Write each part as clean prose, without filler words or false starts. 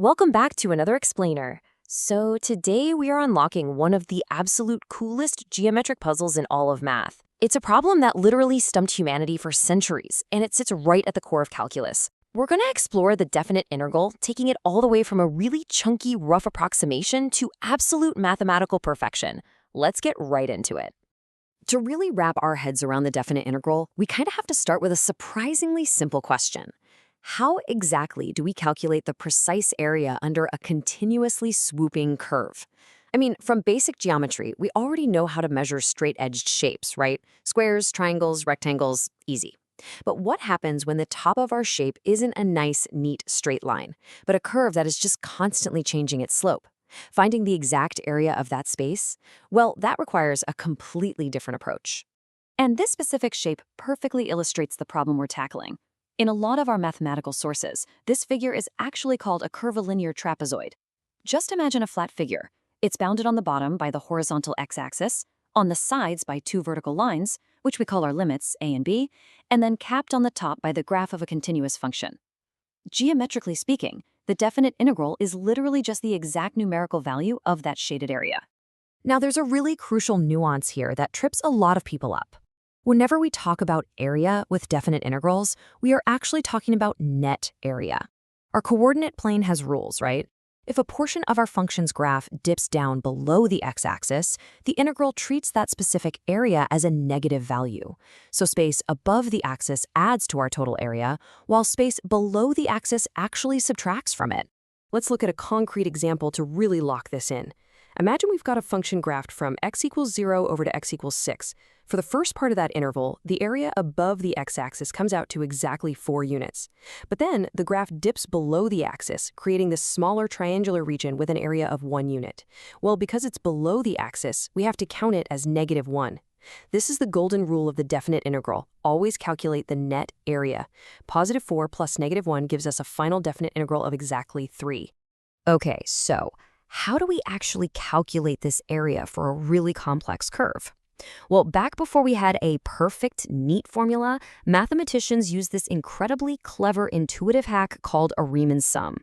Welcome back to another explainer. So today we are unlocking one of the absolute coolest geometric puzzles in all of math. It's a problem that literally stumped humanity for centuries, and it sits right at the core of calculus. We're going to explore the definite integral, taking it all the way from a really chunky, rough approximation to absolute mathematical perfection. Let's get right into it. To really wrap our heads around the definite integral, we kind of have to start with a surprisingly simple question. How exactly do we calculate the precise area under a continuously swooping curve? I mean, from basic geometry, we already know how to measure straight-edged shapes, right? Squares, triangles, rectangles, easy. But what happens when the top of our shape isn't a nice, neat, straight line, but a curve that is just constantly changing its slope? Finding the exact area of that space? Well, that requires a completely different approach. And this specific shape perfectly illustrates the problem we're tackling. In a lot of our mathematical sources, this figure is actually called a curvilinear trapezoid. Just imagine a flat figure. It's bounded on the bottom by the horizontal x-axis, on the sides by two vertical lines, which we call our limits, a and b, and then capped on the top by the graph of a continuous function. Geometrically speaking, the definite integral is literally just the exact numerical value of that shaded area. Now, there's a really crucial nuance here that trips a lot of people up. Whenever we talk about area with definite integrals, we are actually talking about net area. Our coordinate plane has rules, right? If a portion of our function's graph dips down below the x-axis, the integral treats that specific area as a negative value. So space above the axis adds to our total area, while space below the axis actually subtracts from it. Let's look at a concrete example to really lock this in. Imagine we've got a function graphed from x equals 0 over to x equals 6. For the first part of that interval, the area above the x-axis comes out to exactly 4 units. But then the graph dips below the axis, creating this smaller triangular region with an area of 1 unit. Well, because it's below the axis, we have to count it as -1. This is the golden rule of the definite integral. Always calculate the net area. +4 plus -1 gives us a final definite integral of exactly 3. Okay, so how do we actually calculate this area for a really complex curve? Well, back before we had a perfect, neat formula, mathematicians used this incredibly clever, intuitive hack called a Riemann sum.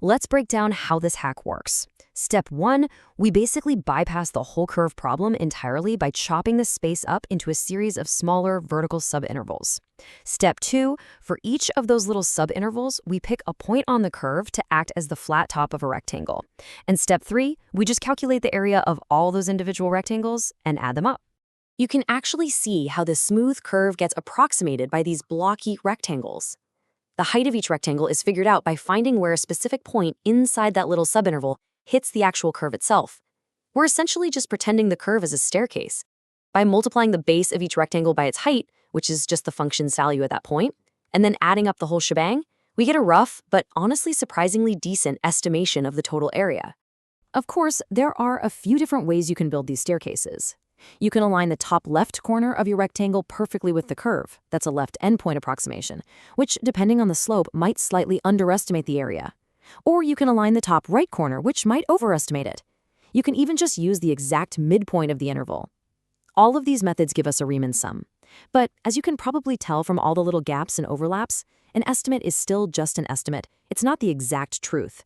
Let's break down how this hack works. Step 1, we basically bypass the whole curve problem entirely by chopping the space up into a series of smaller vertical subintervals. Step 2, for each of those little subintervals, we pick a point on the curve to act as the flat top of a rectangle. And step 3, we just calculate the area of all those individual rectangles and add them up. You can actually see how the smooth curve gets approximated by these blocky rectangles. The height of each rectangle is figured out by finding where a specific point inside that little subinterval hits the actual curve itself. We're essentially just pretending the curve is a staircase. By multiplying the base of each rectangle by its height, which is just the function's value at that point, and then adding up the whole shebang, we get a rough, but honestly surprisingly decent estimation of the total area. Of course, there are a few different ways you can build these staircases. You can align the top left corner of your rectangle perfectly with the curve. That's a left endpoint approximation, which, depending on the slope, might slightly underestimate the area. Or you can align the top right corner, which might overestimate it. You can even just use the exact midpoint of the interval. All of these methods give us a Riemann sum. But as you can probably tell from all the little gaps and overlaps, an estimate is still just an estimate. It's not the exact truth.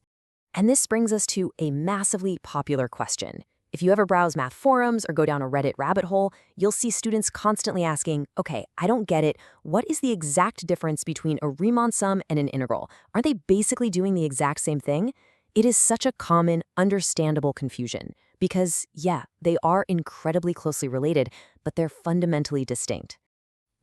And this brings us to a massively popular question. If you ever browse math forums or go down a Reddit rabbit hole, you'll see students constantly asking, okay, I don't get it. What is the exact difference between a Riemann sum and an integral? Aren't they basically doing the exact same thing? It is such a common, understandable confusion because, yeah, they are incredibly closely related, but they're fundamentally distinct.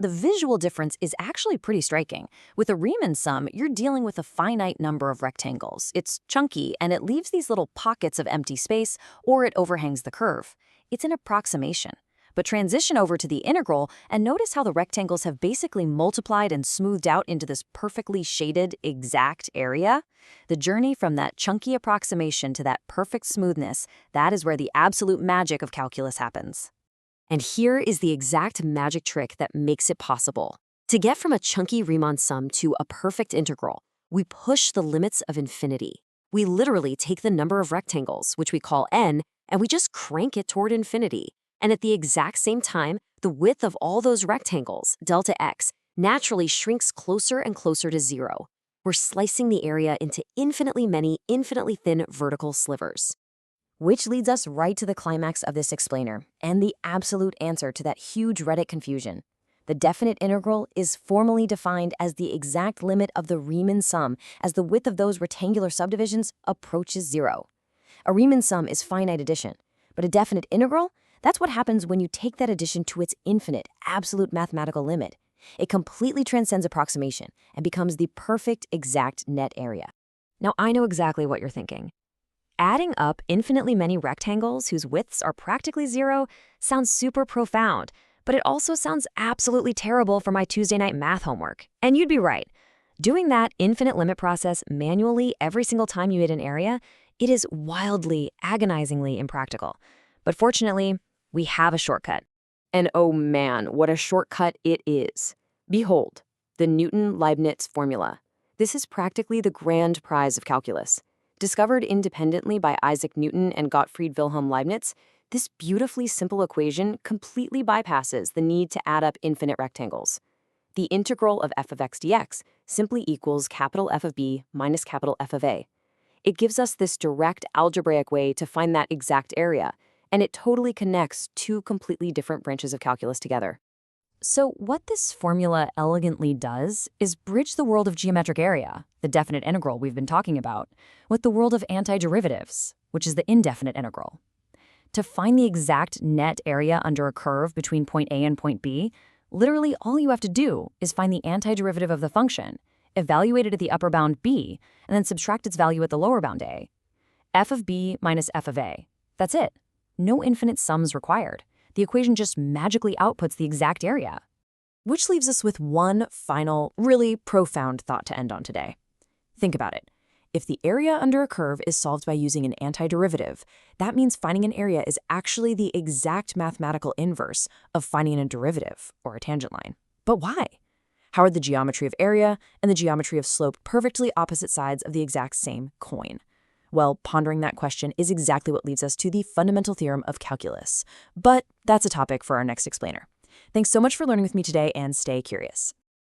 The visual difference is actually pretty striking. With a Riemann sum, you're dealing with a finite number of rectangles. It's chunky, and it leaves these little pockets of empty space, or it overhangs the curve. It's an approximation. But transition over to the integral, and notice how the rectangles have basically multiplied and smoothed out into this perfectly shaded, exact area. The journey from that chunky approximation to that perfect smoothness, that is where the absolute magic of calculus happens. And here is the exact magic trick that makes it possible. To get from a chunky Riemann sum to a perfect integral, we push the limits of infinity. We literally take the number of rectangles, which we call n, and we just crank it toward infinity. And at the exact same time, the width of all those rectangles, delta x, naturally shrinks closer and closer to 0. We're slicing the area into infinitely many, infinitely thin vertical slivers. Which leads us right to the climax of this explainer, and the absolute answer to that huge Reddit confusion. The definite integral is formally defined as the exact limit of the Riemann sum as the width of those rectangular subdivisions approaches zero. A Riemann sum is finite addition, but a definite integral, that's what happens when you take that addition to its infinite, absolute mathematical limit. It completely transcends approximation and becomes the perfect exact net area. Now, I know exactly what you're thinking. Adding up infinitely many rectangles whose widths are practically zero sounds super profound, but it also sounds absolutely terrible for my Tuesday night math homework. And you'd be right. Doing that infinite limit process manually every single time you hit an area, it is wildly, agonizingly impractical. But fortunately, we have a shortcut. And oh man, what a shortcut it is. Behold, the Newton-Leibniz formula. This is practically the grand prize of calculus. Discovered independently by Isaac Newton and Gottfried Wilhelm Leibniz, this beautifully simple equation completely bypasses the need to add up infinite rectangles. The integral of f of x dx simply equals capital F of b minus capital F of a. It gives us this direct algebraic way to find that exact area, and it totally connects two completely different branches of calculus together. So what this formula elegantly does is bridge the world of geometric area, the definite integral we've been talking about, with the world of antiderivatives, which is the indefinite integral. To find the exact net area under a curve between point A and point B, literally all you have to do is find the antiderivative of the function, evaluate it at the upper bound b, and then subtract its value at the lower bound a. F of b minus f of a. That's it. No infinite sums required. The equation just magically outputs the exact area. Which leaves us with one final, really profound thought to end on today. Think about it. If the area under a curve is solved by using an antiderivative, that means finding an area is actually the exact mathematical inverse of finding a derivative, or a tangent line. But why? How are the geometry of area and the geometry of slope perfectly opposite sides of the exact same coin? Well, pondering that question is exactly what leads us to the fundamental theorem of calculus. But that's a topic for our next explainer. Thanks so much for learning with me today, and stay curious.